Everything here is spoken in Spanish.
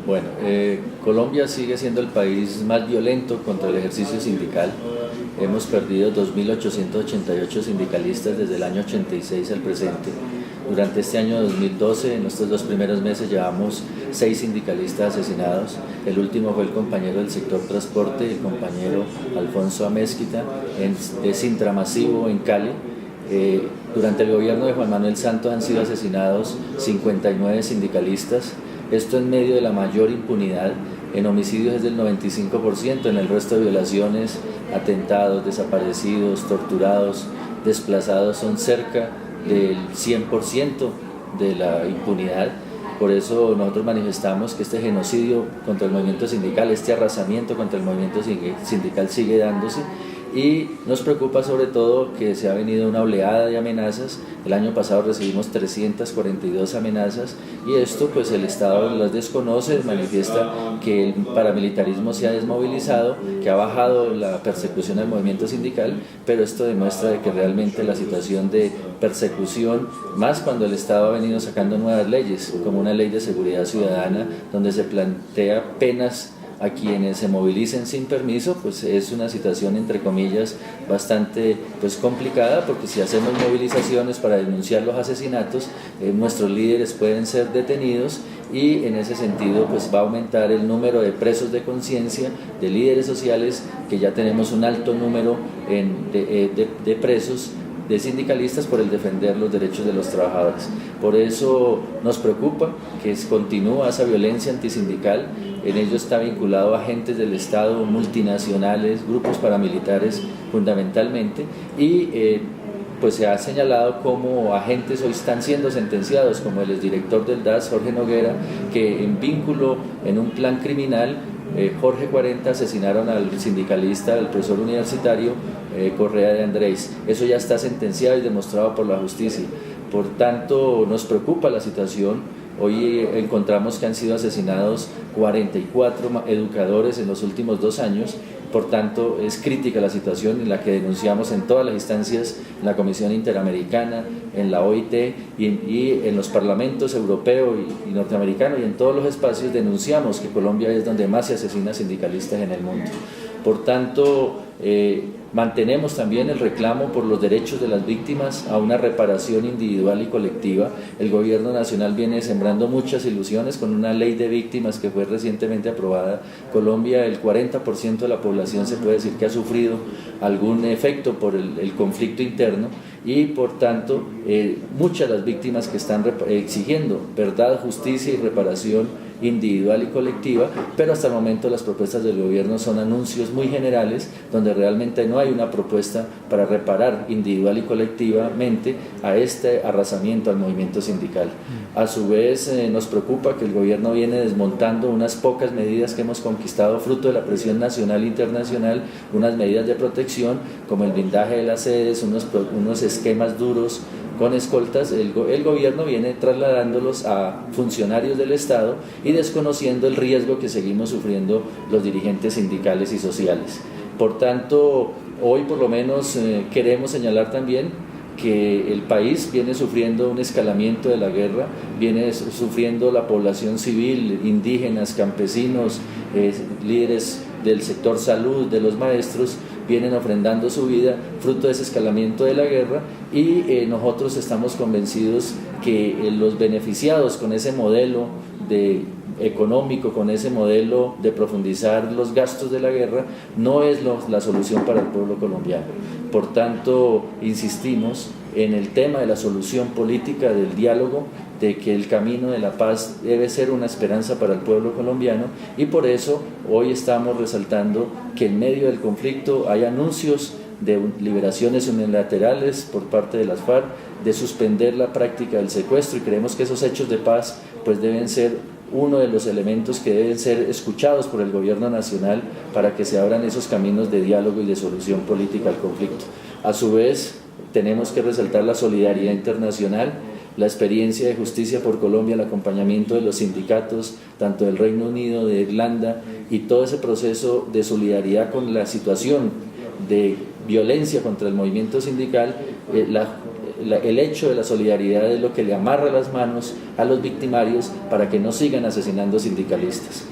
Bueno, Colombia sigue siendo el país más violento contra el ejercicio sindical. Hemos perdido 2.888 sindicalistas desde el año 86 al presente. Durante este año 2012, en estos 2 primeros meses, llevamos 6 sindicalistas asesinados. El último fue el compañero del sector transporte, el compañero Alfonso Amezquita, de Sintra Masivo, en Cali. Durante el gobierno de Juan Manuel Santos han sido asesinados 59 sindicalistas. Esto en medio de la mayor impunidad. En homicidios es del 95%, en el resto de violaciones, atentados, desaparecidos, torturados, desplazados son cerca del 100% de la impunidad. Por eso nosotros manifestamos que este genocidio contra el movimiento sindical, este arrasamiento contra el movimiento sindical sigue dándose. Y nos preocupa sobre todo que se ha venido una oleada de amenazas. El año pasado recibimos 342 amenazas y esto pues el Estado las desconoce, manifiesta que el paramilitarismo se ha desmovilizado, que ha bajado la persecución al movimiento sindical, pero esto demuestra de que realmente la situación de persecución, más cuando el Estado ha venido sacando nuevas leyes, como una ley de seguridad ciudadana, donde se plantea penas a quienes se movilicen sin permiso, pues es una situación entre comillas bastante complicada, porque si hacemos movilizaciones para denunciar los asesinatos, nuestros líderes pueden ser detenidos y en ese sentido pues va a aumentar el número de presos de conciencia, de líderes sociales, que ya tenemos un alto número de presos, de sindicalistas, por el defender los derechos de los trabajadores. Por eso nos preocupa que continúa esa violencia antisindical. En ello está vinculado a agentes del Estado, multinacionales, grupos paramilitares fundamentalmente, y pues se ha señalado como agentes hoy están siendo sentenciados, como el exdirector del DAS, Jorge Noguera, que en vínculo en un plan criminal, Jorge 40, asesinaron al sindicalista, al profesor universitario Correa de Andrés. Eso ya está sentenciado y demostrado por la justicia. Por tanto, nos preocupa la situación. Hoy encontramos que han sido asesinados 44 educadores en los últimos 2 años. Por tanto, es crítica la situación, en la que denunciamos en todas las instancias, en la Comisión Interamericana, en la OIT y en los parlamentos europeo y norteamericano, y en todos los espacios denunciamos que Colombia es donde más se asesina sindicalistas en el mundo. Por tanto, mantenemos también el reclamo por los derechos de las víctimas a una reparación individual y colectiva. El gobierno nacional viene sembrando muchas ilusiones con una ley de víctimas que fue recientemente aprobada. Colombia, el 40% de la población se puede decir que ha sufrido algún efecto por el conflicto interno, y por tanto muchas de las víctimas que están exigiendo verdad, justicia y reparación individual y colectiva, pero hasta el momento las propuestas del gobierno son anuncios muy generales, donde realmente no hay una propuesta para reparar individual y colectivamente a este arrasamiento al movimiento sindical. A su vez nos preocupa que el gobierno viene desmontando unas pocas medidas que hemos conquistado fruto de la presión nacional e internacional, unas medidas de protección como el blindaje de las sedes, unos esquemas duros con escoltas. El gobierno viene trasladándolos a funcionarios del Estado y desconociendo el riesgo que seguimos sufriendo los dirigentes sindicales y sociales. Por tanto, hoy por lo menos queremos señalar también que el país viene sufriendo un escalamiento de la guerra, viene sufriendo la población civil, indígenas, campesinos, líderes del sector salud, de los maestros, vienen ofrendando su vida fruto de ese escalamiento de la guerra, y nosotros estamos convencidos que los beneficiados con ese modelo económico, con ese modelo de profundizar los gastos de la guerra, no es la solución para el pueblo colombiano. Por tanto, insistimos en el tema de la solución política, del diálogo, de que el camino de la paz debe ser una esperanza para el pueblo colombiano, y por eso hoy estamos resaltando que en medio del conflicto hay anuncios de liberaciones unilaterales por parte de las FARC, de suspender la práctica del secuestro, y creemos que esos hechos de paz pues deben ser uno de los elementos que deben ser escuchados por el gobierno nacional para que se abran esos caminos de diálogo y de solución política al conflicto. A su vez, tenemos que resaltar la solidaridad internacional, la experiencia de Justicia por Colombia, el acompañamiento de los sindicatos, tanto del Reino Unido, de Irlanda, y todo ese proceso de solidaridad con la situación de violencia contra el movimiento sindical. el hecho de la solidaridad es lo que le amarra las manos a los victimarios para que no sigan asesinando sindicalistas.